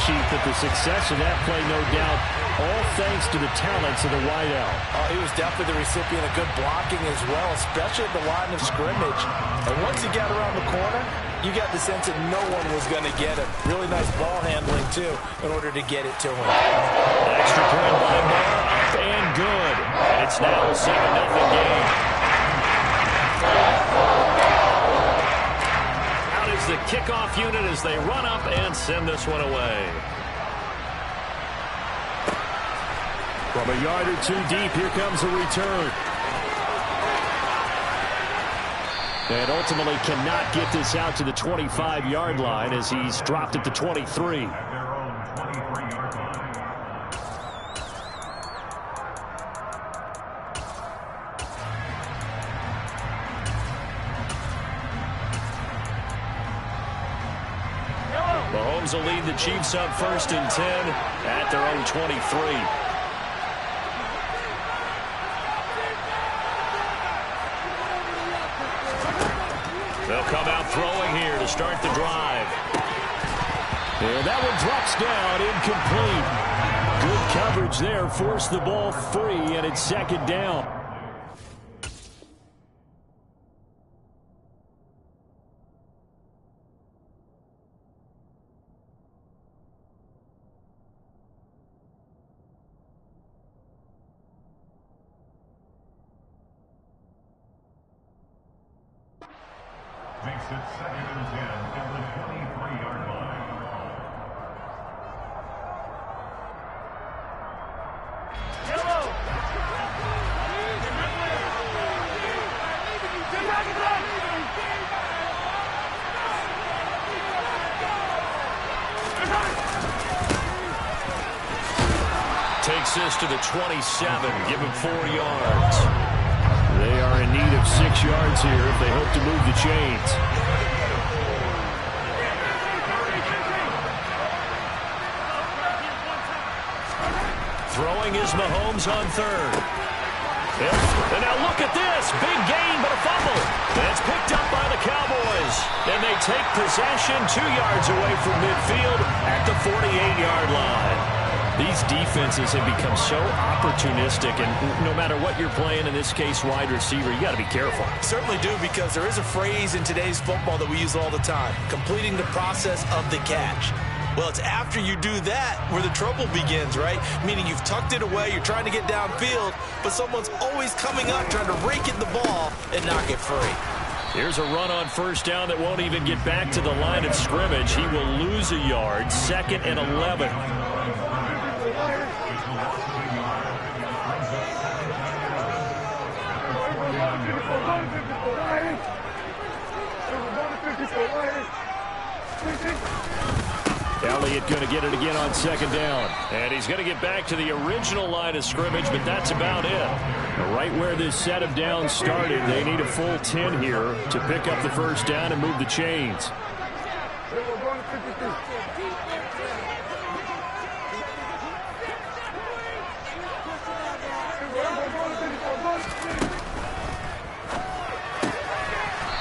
sheet, but the success of that play, no doubt, all thanks to the talents of the wideout. He was definitely the recipient of good blocking as well, especially at the line of scrimmage. And once he got around the corner, you got the sense that no one was going to get him. Really nice ball handling, too, in order to get it to him. Extra point by Moore, up and good. And it's now a 7-0 game. Out is the kickoff unit as they run up and send this one away. From a yard or two deep, here comes a return. And ultimately cannot get this out to the 25-yard line as he's dropped at the 23. Mahomes will lead the Chiefs up 1st and 10 at their own 23. They'll come out throwing here to start the drive. And that one drops down, incomplete. Good coverage there, forced the ball free, and it's 2nd down. Makes it 2nd and 10 at the 23-yard line. Takes this to the 27, give him 4 yards. They are in need of 6 yards here if they hope to move the chains. Throwing is Mahomes on 3rd. And now look at this. Big gain, but a fumble. That's picked up by the Cowboys. And they take possession 2 yards away from midfield at the 48-yard line. These defenses have become so opportunistic, and no matter what you're playing, in this case wide receiver, you got to be careful. Certainly do, because there is a phrase in today's football that we use all the time: completing the process of the catch. Well, it's after you do that where the trouble begins, right? Meaning you've tucked it away, you're trying to get downfield, but someone's always coming up trying to rake in the ball and knock it free. Here's a run on 1st down that won't even get back to the line of scrimmage. He will lose a yard, 2nd and 11. Elliott going to get it again on 2nd down. And he's going to get back to the original line of scrimmage, but that's about it. Right where this set of downs started, they need a full 10 here to pick up the 1st down and move the chains.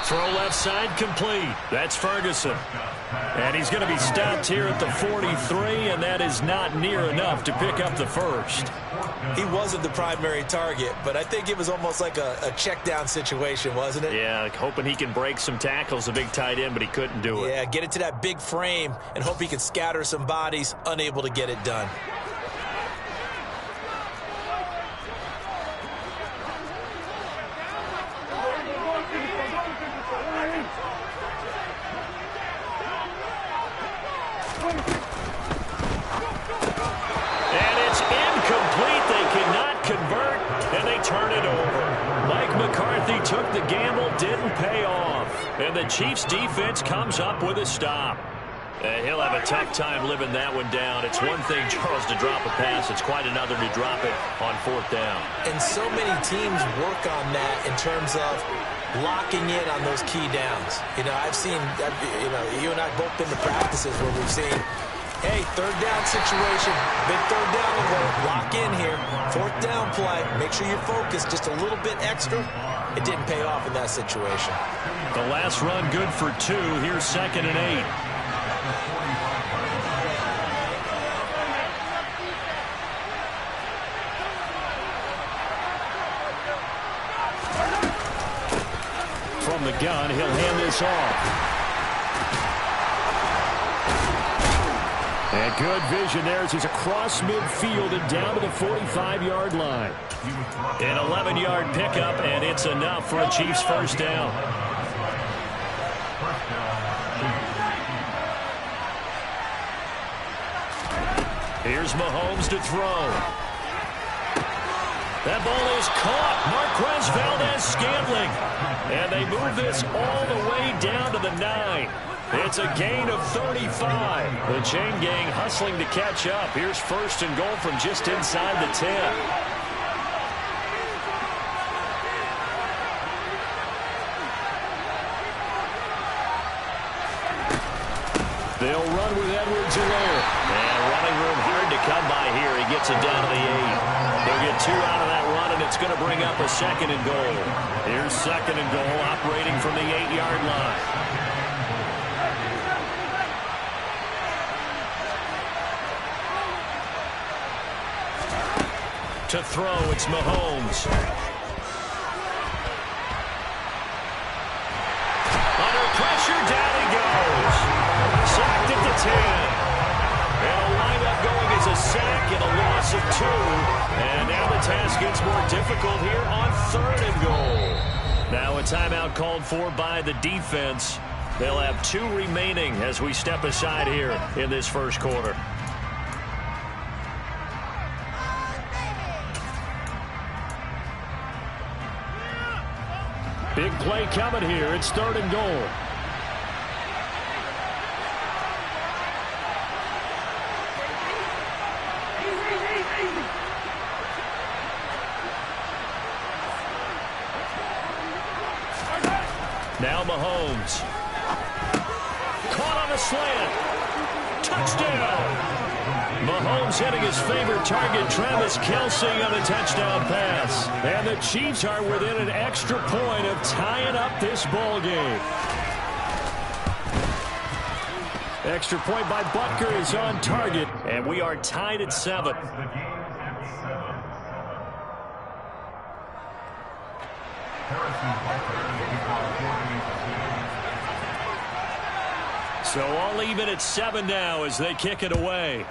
Throw left side complete. That's Ferguson. And he's going to be stopped here at the 43, and that is not near enough to pick up the 1st. He wasn't the primary target, but I think it was almost like a check down situation, wasn't it? Yeah, like hoping he can break some tackles, a big tight end, but he couldn't do it. Yeah, get it to that big frame and hope he can scatter some bodies, unable to get it done. Took the gamble, didn't pay off. And the Chiefs defense comes up with a stop. He'll have a tough time living that one down. It's one thing, Charles, to drop a pass. It's quite another to drop it on 4th down. And so many teams work on that in terms of locking in on those key downs. You know, I've seen, you and I both been to practices where we've seen, hey, 3rd down situation, big 3rd down alert, lock in here, 4th down play, make sure you're focused just a little bit extra. It didn't pay off in that situation. The last run good for 2. Here's 2nd and 8. the gun. He'll hand this off. And good vision there as he's across midfield and down to the 45-yard line. An 11-yard pickup, and it's enough for a Chiefs first down. Here's Mahomes to throw. That ball is caught. Marquez Valdez-Scantling. And they move this all the way down to the 9. It's a gain of 35. The chain gang hustling to catch up. Here's first and goal from just inside the 10. They'll run with Edwards-Helaire. And running room hard to come by here. He gets it down to the 8. They'll get 2 out of that run, and it's going to bring up a second and goal. Here's second and goal, operating from the 8-yard line. To throw, it's Mahomes. Under pressure, down he goes. Sacked at the 10. And a lineup going as a sack and a loss of 2. And now the task gets more difficult here on third and goal. Now a timeout called for by the defense. They'll have 2 remaining as we step aside here in this first quarter. Big play coming here. It's third and goal. Now Mahomes. Caught on a slant. Touchdown. Mahomes hitting his favorite target, Travis Kelce, on the touchdown pass. And the Chiefs are within an extra point of tying up this ball game. Extra point by Butker is on target, and we are tied at 7. So all even at 7 now as they kick it away.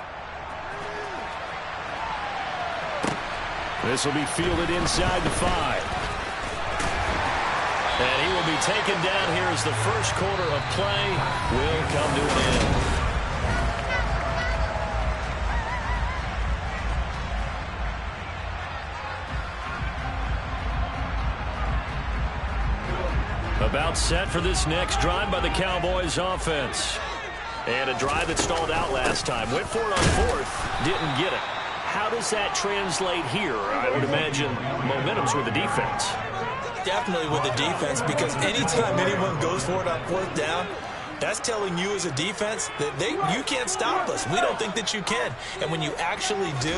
This will be fielded inside the 5. And he will be taken down here as the first quarter of play will come to an end. About set for this next drive by the Cowboys offense. And a drive that stalled out last time. Went for it on 4th. Didn't get it. How does that translate here? I would imagine momentum's with the defense. Definitely with the defense, because anytime anyone goes for it on 4th down, that's telling you as a defense that you can't stop us. We don't think that you can. And when you actually do,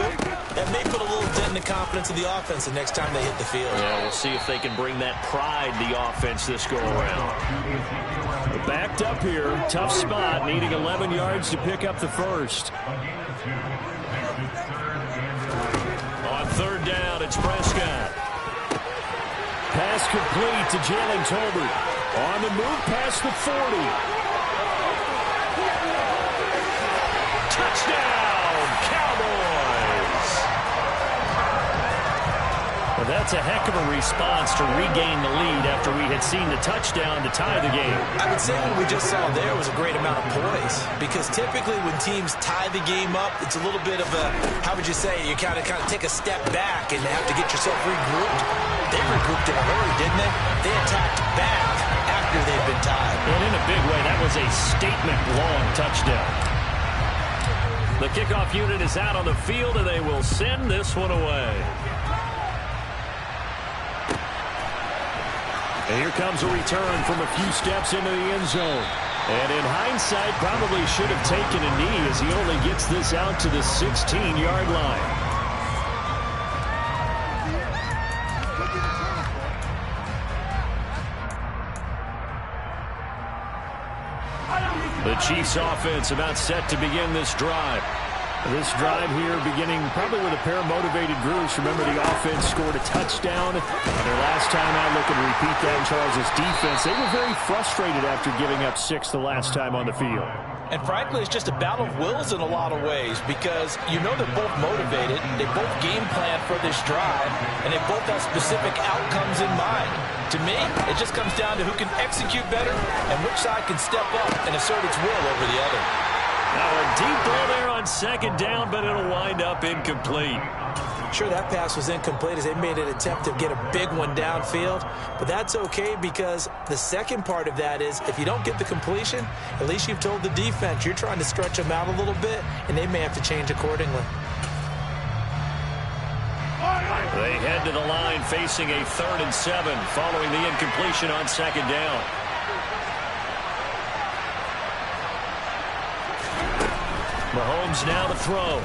that may put a little dent in the confidence of the offense the next time they hit the field. Yeah, we'll see if they can bring that pride to the offense this go-around. Backed up here, tough spot, needing 11 yards to pick up the first. On third down, it's Prescott. Pass complete to Jalen Tolbert. On the move past the 40. Touchdown, Cowboys! Well, that's a heck of a response to regain the lead after we had seen the touchdown to tie the game. I would say what we just saw there was a great amount of poise, because typically when teams tie the game up, it's a little bit of a, how would you say, you kind of take a step back and have to get yourself regrouped. They regrouped in a hurry, didn't they? They attacked back after they'd been tied. And in a big way, that was a statement-long touchdown. The kickoff unit is out on the field, and they will send this one away. And here comes a return from a few steps into the end zone. And in hindsight, probably should have taken a knee as he only gets this out to the 16-yard line. The Chiefs offense about set to begin this drive. This drive here beginning probably with a pair of motivated groups. Remember, the offense scored a touchdown. And their last time out, looking to repeat that in Charles' defense. They were very frustrated after giving up 6 the last time on the field. And frankly, it's just a battle of wills in a lot of ways because you know they're both motivated. They both game plan for this drive, and they both have specific outcomes in mind. To me, it just comes down to who can execute better and which side can step up and assert its will over the other. Now a deep ball there on second down, but it'll wind up incomplete. Sure, that pass was incomplete as they made an attempt to get a big one downfield, but that's okay because the second part of that is if you don't get the completion, at least you've told the defense you're trying to stretch them out a little bit, and they may have to change accordingly. They head to the line facing a 3rd and 7 following the incompletion on second down. Mahomes now to throw.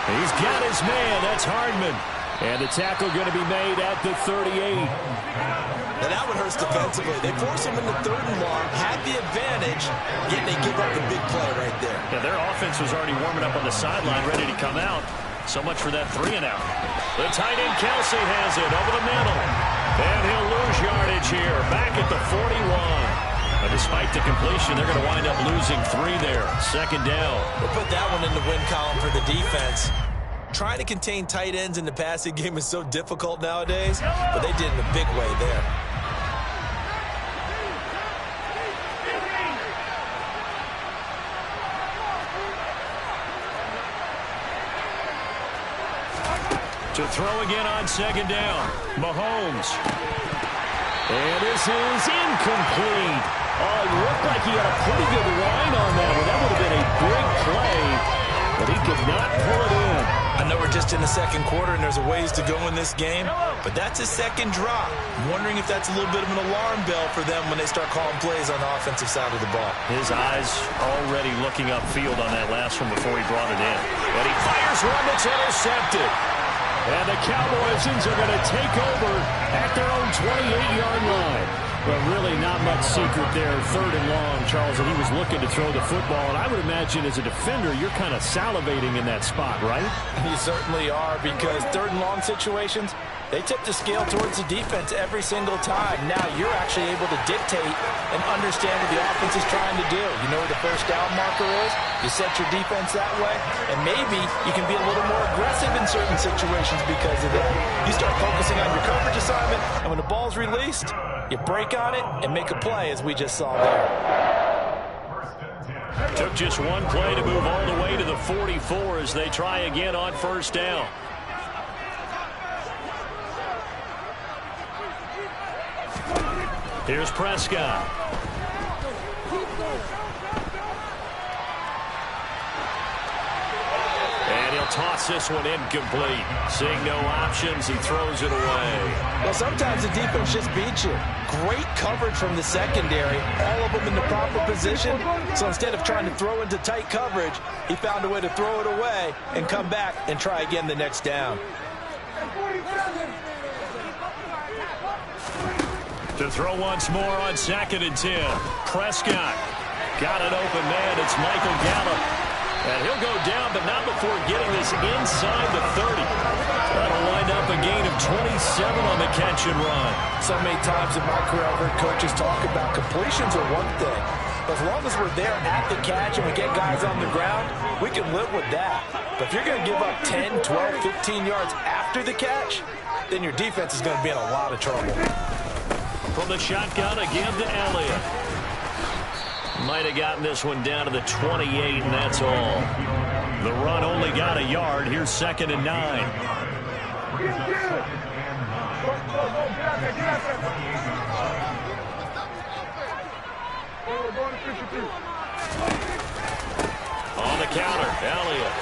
He's got his man. That's Hardman. And the tackle going to be made at the 38. Now that one hurts defensively. They force him into 3rd and long, had the advantage, yet they give up a big play right there. Yeah, their offense was already warming up on the sideline, ready to come out. So much for that 3 and out. The tight end Kelsey has it over the middle. And he'll lose yardage here. Back at the 41. But despite the completion, they're going to wind up losing 3 there. Second down. We'll put that one in the win column for the defense. Trying to contain tight ends in the passing game is so difficult nowadays, but they did it in a big way there. To throw again on second down. Mahomes. And this is incomplete. Oh, it looked like he had a pretty good line on that one. That would have been a big play, but he could not pull it in. I know we're just in the second quarter and there's a ways to go in this game, but that's a second drop. I'm wondering if that's a little bit of an alarm bell for them when they start calling plays on the offensive side of the ball. His eyes already looking upfield on that last one before he brought it in. And he fires one that's intercepted. And the Cowboys are going to take over at their own 28-yard line. But really not much secret there. 3rd and long, Charles, and he was looking to throw the football. And I would imagine as a defender, you're kind of salivating in that spot, right? You certainly are, because 3rd and long situations, they tip the scale towards the defense every single time. Now you're actually able to dictate and understand what the offense is trying to do. You know where the first down marker is. You set your defense that way, and maybe you can be a little more aggressive in certain situations because of that. You start focusing on your coverage assignment, and when the ball's released, you break on it and make a play, as we just saw there. Took just one play to move all the way to the 44 as they try again on first down. Here's Prescott. And he'll toss this one incomplete. Seeing no options, he throws it away. Well, sometimes the defense just beats you. Great coverage from the secondary, all of them in the proper position. So instead of trying to throw into tight coverage, he found a way to throw it away and come back and try again the next down. To throw once more on 2nd and 10. Prescott got an open man. It's Michael Gallup. And he'll go down, but not before getting this inside the 30. That'll wind up a gain of 27 on the catch and run. So many times in my career, I've heard coaches talk about completions are one thing. But as long as we're there at the catch and we get guys on the ground, we can live with that. But if you're going to give up 10, 12, 15 yards after the catch, then your defense is going to be in a lot of trouble. From the shotgun again to Elliott. Might have gotten this one down to the 28, and that's all. The run only got a yard. Here's 2nd and 9. On the counter, Elliott.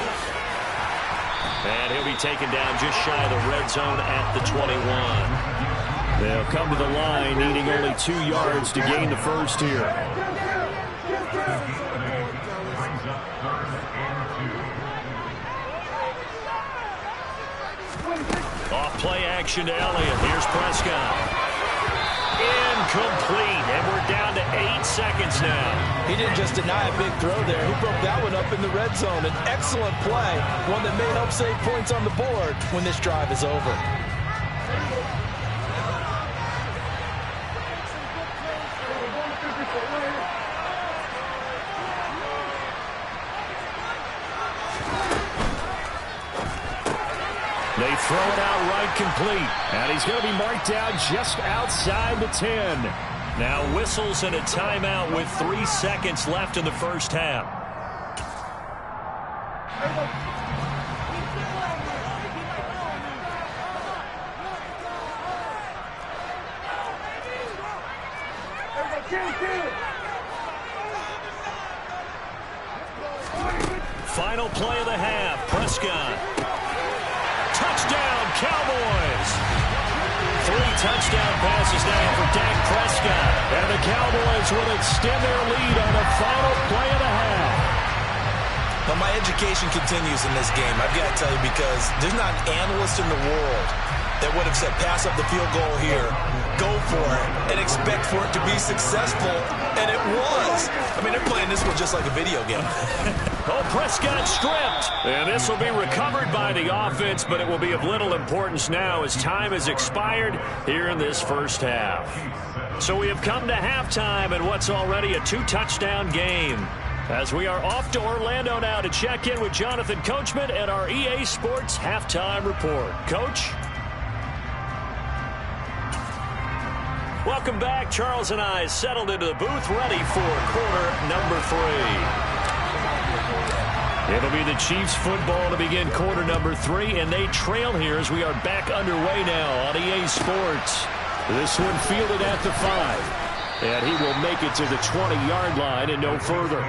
And he'll be taken down just shy of the red zone at the 21. They'll come to the line, needing only 2 yards to gain the first here. Off play action to Elliott. Here's Prescott. Incomplete. And we're down to 8 seconds now. He didn't just deny a big throw there. He broke that one up in the red zone. An excellent play, one that may help save points on the board when this drive is over. They throw it out right complete. And he's going to be marked down just outside the 10. Now whistles and a timeout with 3 seconds left in the first half. Final play of the half. Prescott. Touchdown, Cowboys. 3 touchdown passes now for Dak Prescott. And the Cowboys will extend their lead on the final play of the half. But my education continues in this game, I've got to tell you, because there's not an analyst in the world that would have said pass up the field goal here, go for it, and expect for it to be successful. And it was. I mean, they're playing this one just like a video game. Oh, Prescott stripped. And this will be recovered by the offense, but it will be of little importance now as time has expired here in this first half. So we have come to halftime in what's already a 2-touchdown game. As we are off to Orlando now to check in with Jonathan Coachman at our EA Sports Halftime Report. Coach? Welcome back. Charles and I settled into the booth, ready for quarter number 3. It'll be the Chiefs football to begin quarter number 3, and they trail here as we are back underway now on EA Sports. This one fielded at the 5, and he will make it to the 20-yard line and no further.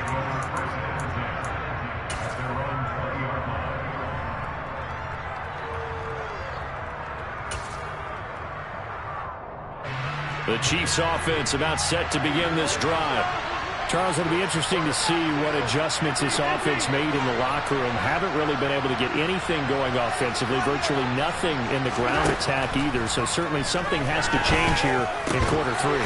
The Chiefs offense about set to begin this drive. Charles, it'll be interesting to see what adjustments this offense made in the locker room. Haven't really been able to get anything going offensively, virtually nothing in the ground attack either. So certainly something has to change here in quarter 3.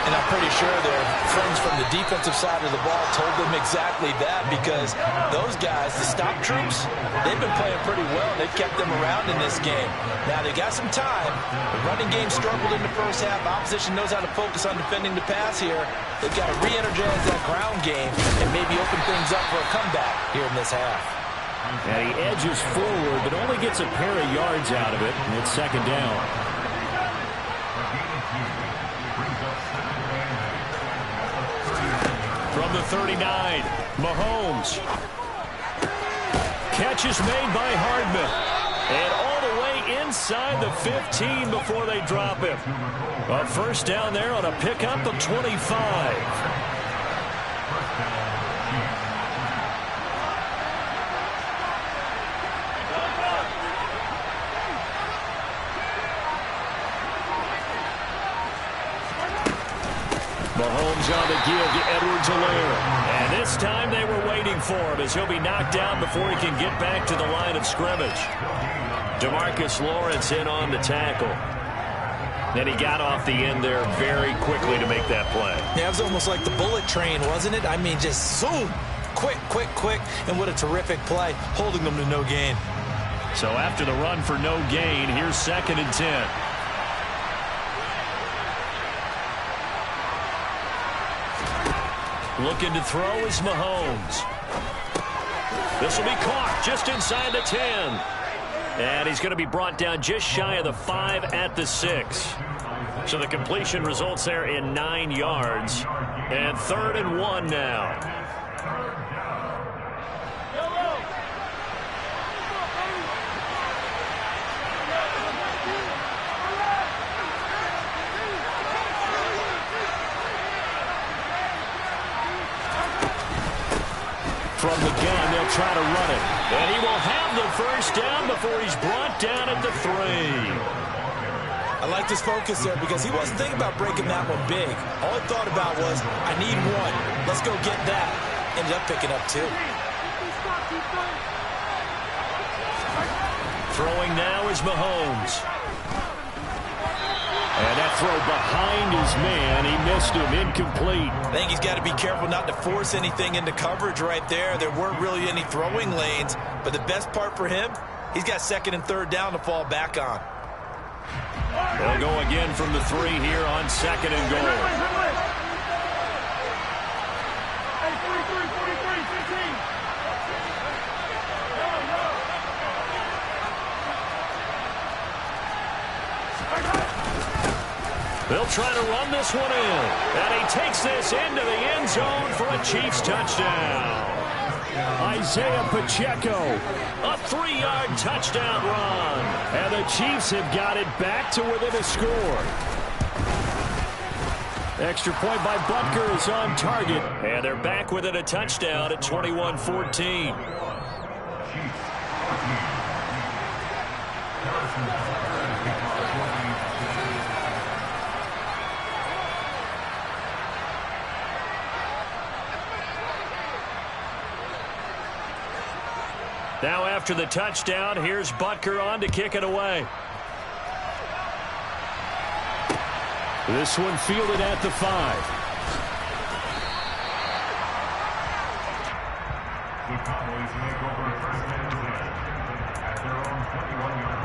And I'm pretty sure their friends from the defensive side of the ball told them exactly that, because those guys, the stop troops, they've been playing pretty well. They've kept them around in this game. Now, they got some time. The running game struggled in the first half. Opposition knows how to focus on defending the pass here. They've got to re-energize that ground game and maybe open things up for a comeback here in this half. And he edges forward, but only gets a pair of yards out of it, and it's second down. From the 39, Mahomes. Catch is made by Hardman. And all the way inside the 15 before they drop him. A first down there on a pickup of 25. Mahomes on the give to Edwards-Helaire. And this time they were waiting for him as he'll be knocked down before he can get back to the line of scrimmage. DeMarcus Lawrence in on the tackle. And he got off the end there very quickly to make that play. Yeah, it was almost like the bullet train, wasn't it? I mean, just zoom. Quick, quick, quick. And what a terrific play, holding them to no gain. So after the run for no gain, here's 2nd and 10. Looking to throw is Mahomes. This will be caught just inside the 10. And he's going to be brought down just shy of the 5 at the 6. So the completion results there in 9 yards. And 3rd and 1 now. From the gun, they'll try to run it. And he will have the first down before he's brought down at the 3. I like this focus there because he wasn't thinking about breaking that one big. All he thought about was, I need 1. Let's go get that. Ended up picking up 2. Throwing now is Mahomes. And that's throw behind his man. He missed him. Incomplete. I think he's got to be careful not to force anything into coverage right there. There weren't really any throwing lanes, but the best part for him, he's got second and third down to fall back on. They'll go again from the 3 here on second and goal. They'll try to run this one in. And he takes this into the end zone for a Chiefs touchdown. Isaiah Pacheco, a 3-yard touchdown run. And the Chiefs have got it back to within a score. Extra point by Butker is on target. And they're back within a touchdown at 21-14. Now after the touchdown, here's Butker on to kick it away. This one fielded at the 5. The Cowboys make over first and 10 at their own 21-yard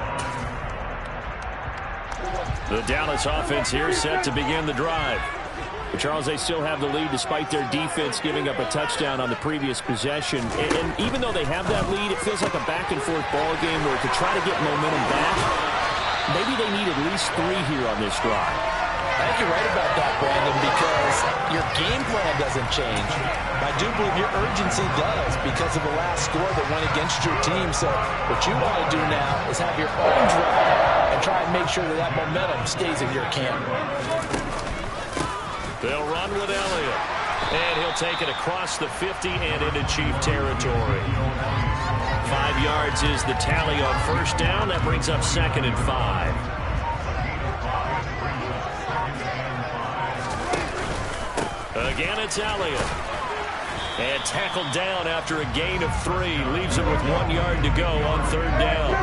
line. The Dallas offense here set to begin the drive. But Charles, they still have the lead despite their defense giving up a touchdown on the previous possession. And even though they have that lead, it feels like a back-and-forth ball game where to try to get momentum back, maybe they need at least 3 here on this drive. I think you're right about that, Brandon, because your game plan doesn't change. I do believe your urgency does because of the last score that went against your team. So what you want to do now is have your own drive and try and make sure that that momentum stays in your camp. They'll run with Elliott. And he'll take it across the 50 and into Chief territory. 5 yards is the tally on first down. That brings up second and 5. Again, it's Elliott. And tackled down after a gain of 3. Leaves him with 1 yard to go on third down.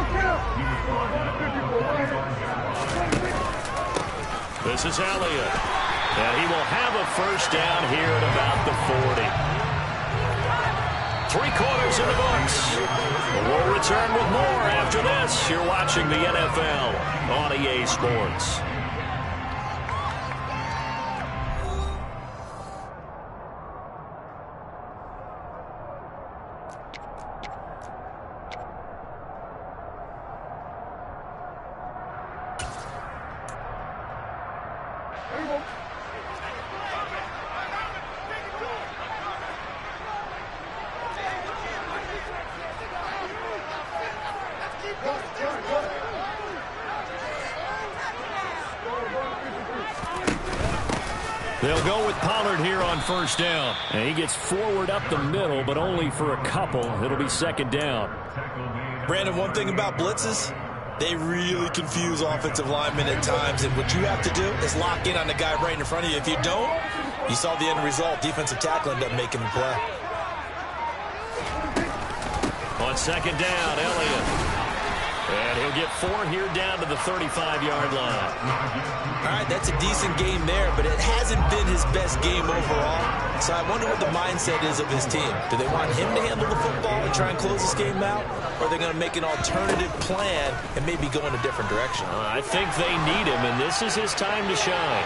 This is Elliott. And he will have a first down here at about the 40. 3 quarters in the books. We'll return with more after this. You're watching the NFL on EA Sports. They'll go with Pollard here on first down. And he gets forward up the middle, but only for a couple. It'll be second down. Brandon, one thing about blitzes, they really confuse offensive linemen at times. And what you have to do is lock in on the guy right in front of you. If you don't, you saw the end result. Defensive tackle ended up making the play. On second down, Elliott. And he'll get 4 here down to the 35-yard line. All right, that's a decent game there, but it hasn't been his best game overall. So I wonder what the mindset is of his team. Do they want him to handle the football and try and close this game out? Or are they going to make an alternative plan and maybe go in a different direction? I think they need him, and this is his time to shine.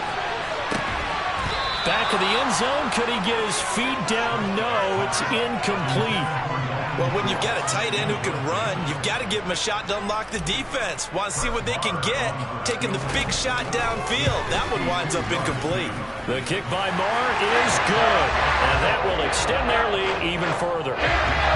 Back of the end zone. Could he get his feet down? No, it's incomplete. Well, when you've got a tight end who can run, you've got to give him a shot to unlock the defense. Want to see what they can get, taking the big shot downfield. That one winds up incomplete. The kick by Marr is good, and that will extend their lead even further.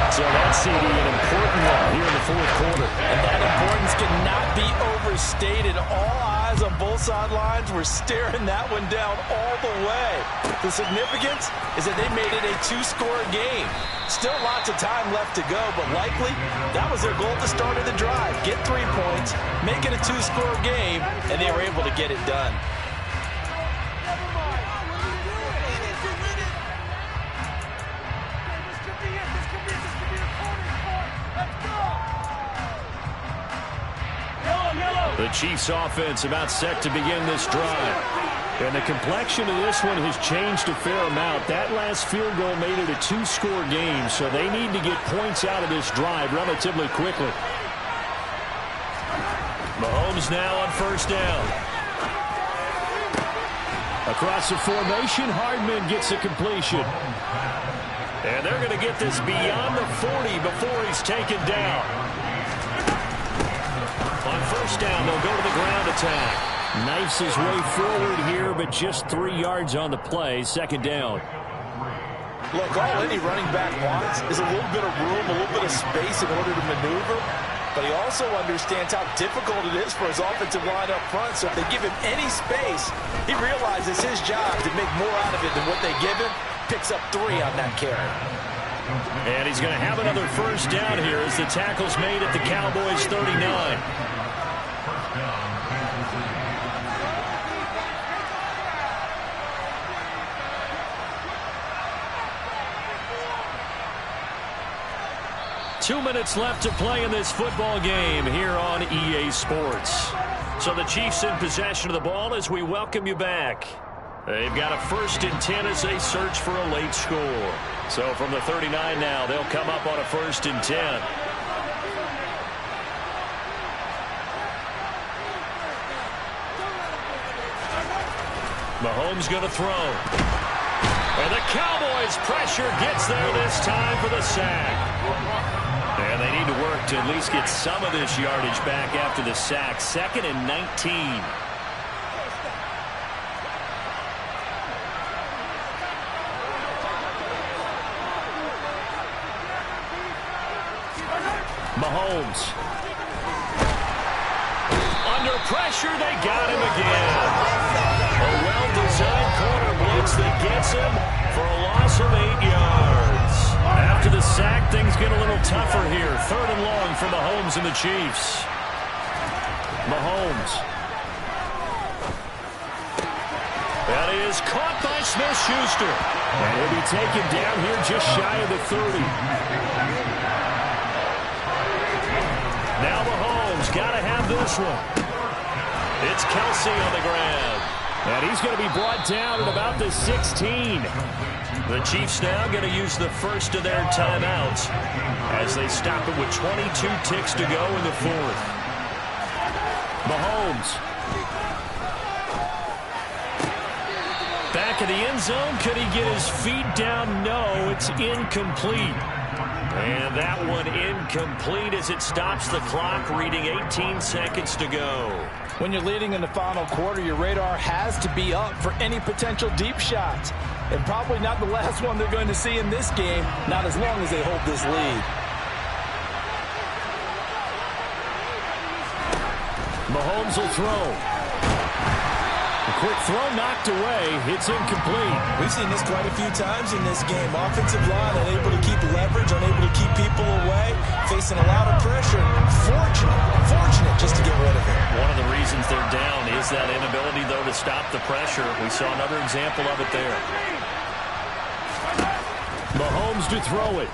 So that's, CD, an important one here in the fourth quarter. And that importance cannot be overstated. All eyes on both sidelines were staring that one down all the way. The significance is that they made it a 2-score game. Still lots of time left to go, but likely that was their goal at the start of the drive. Get 3 points, make it a 2-score game, and they were able to get it done. The Chiefs offense about set to begin this drive. And the complexion of this one has changed a fair amount. That last field goal made it a two-score game, so they need to get points out of this drive relatively quickly. Mahomes now on first down. Across the formation, Hardman gets a completion. And they're going to get this beyond the 40 before he's taken down. On first down, they'll go to the ground attack. Knifes his way forward here, but just 3 yards on the play. Second down. Look, all any running back wants is a little bit of room, a little bit of space in order to maneuver. But he also understands how difficult it is for his offensive line up front. So if they give him any space, he realizes his job to make more out of it than what they give him. Picks up 3 on that carry. And he's going to have another first down here as the tackle's made at the Cowboys' 39. 2 minutes left to play in this football game here on EA Sports. So the Chiefs in possession of the ball as we welcome you back. They've got a 1st and 10 as they search for a late score. So from the 39 now, they'll come up on a 1st and 10. Mahomes going to throw. And the Cowboys pressure gets there this time for the sack. And they need to work to at least get some of this yardage back after the sack. 2nd and 19. Mahomes. Under pressure, they got him again. A well-designed corner blitz that gets him for a loss of 8 yards. After the sack, things get a little tougher here. 3rd and long for Mahomes and the Chiefs. Mahomes. That is caught by Smith-Schuster. And he'll be taken down here just shy of the 30. Now Mahomes got to have this one. It's Kelsey on the ground. And he's going to be brought down at about the 16. The Chiefs now going to use the first of their timeouts as they stop it with 22 ticks to go in the 4th. Mahomes. Back in the end zone. Could he get his feet down? No, it's incomplete. And that one incomplete as it stops the clock, reading 18 seconds to go. When you're leading in the final quarter, your radar has to be up for any potential deep shots. And probably not the last one they're going to see in this game, not as long as they hold this lead. Mahomes will throw. A quick throw knocked away. It's incomplete. We've seen this quite a few times in this game. Offensive line unable to keep leverage, unable to keep people away, facing a lot of pressure. Fortunate just to get rid of it. One of the reasons they're down is that inability, though, to stop the pressure. We saw another example of it there. Mahomes to throw it.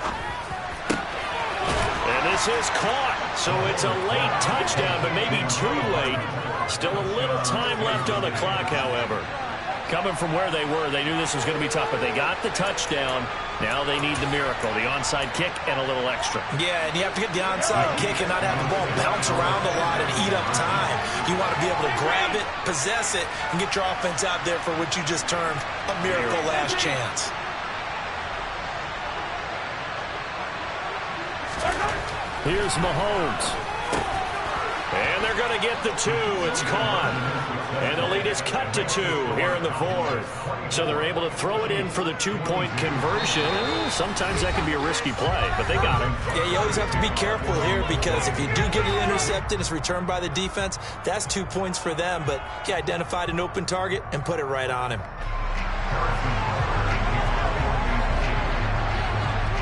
And this is caught. So it's a late touchdown, but maybe too late. Still a little time left on the clock, however. Coming from where they were, they knew this was going to be tough, but they got the touchdown. Now they need the miracle, the onside kick and a little extra. Yeah, and you have to get the onside kick and not have the ball bounce around a lot and eat up time. You want to be able to grab it, possess it, and get your offense out there for what you just termed a miracle last chance. Here's Mahomes. And they're going to get the 2. It's caught. And the lead is cut to 2 here in the 4th. So they're able to throw it in for the 2-point conversion. Sometimes that can be a risky play, but they got it. Yeah, you always have to be careful here because if you do get it intercepted, it's returned by the defense. That's 2 points for them, but he identified an open target and put it right on him.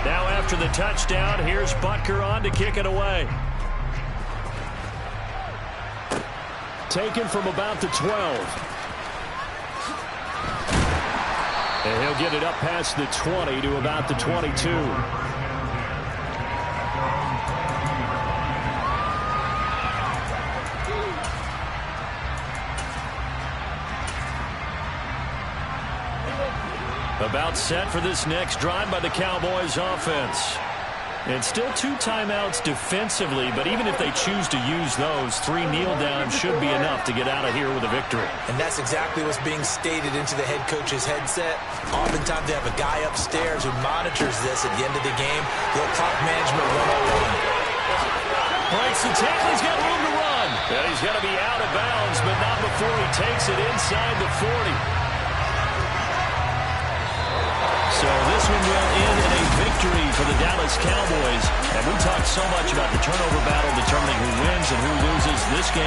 Now after the touchdown, here's Butker on to kick it away. Taken from about the 12. And he'll get it up past the 20 to about the 22. About set for this next drive by the Cowboys offense. And still 2 timeouts defensively, but even if they choose to use those, 3 kneel downs should be enough to get out of here with a victory. And that's exactly what's being stated into the head coach's headset. Oftentimes they have a guy upstairs who monitors this at the end of the game. The clock management 101. Breaks the tackle. He's got room to run. And he's going to be out of bounds, but not before he takes it inside the 40. So this one will end in a victory for the Dallas Cowboys. And we talked so much about the turnover battle determining who wins and who loses this game.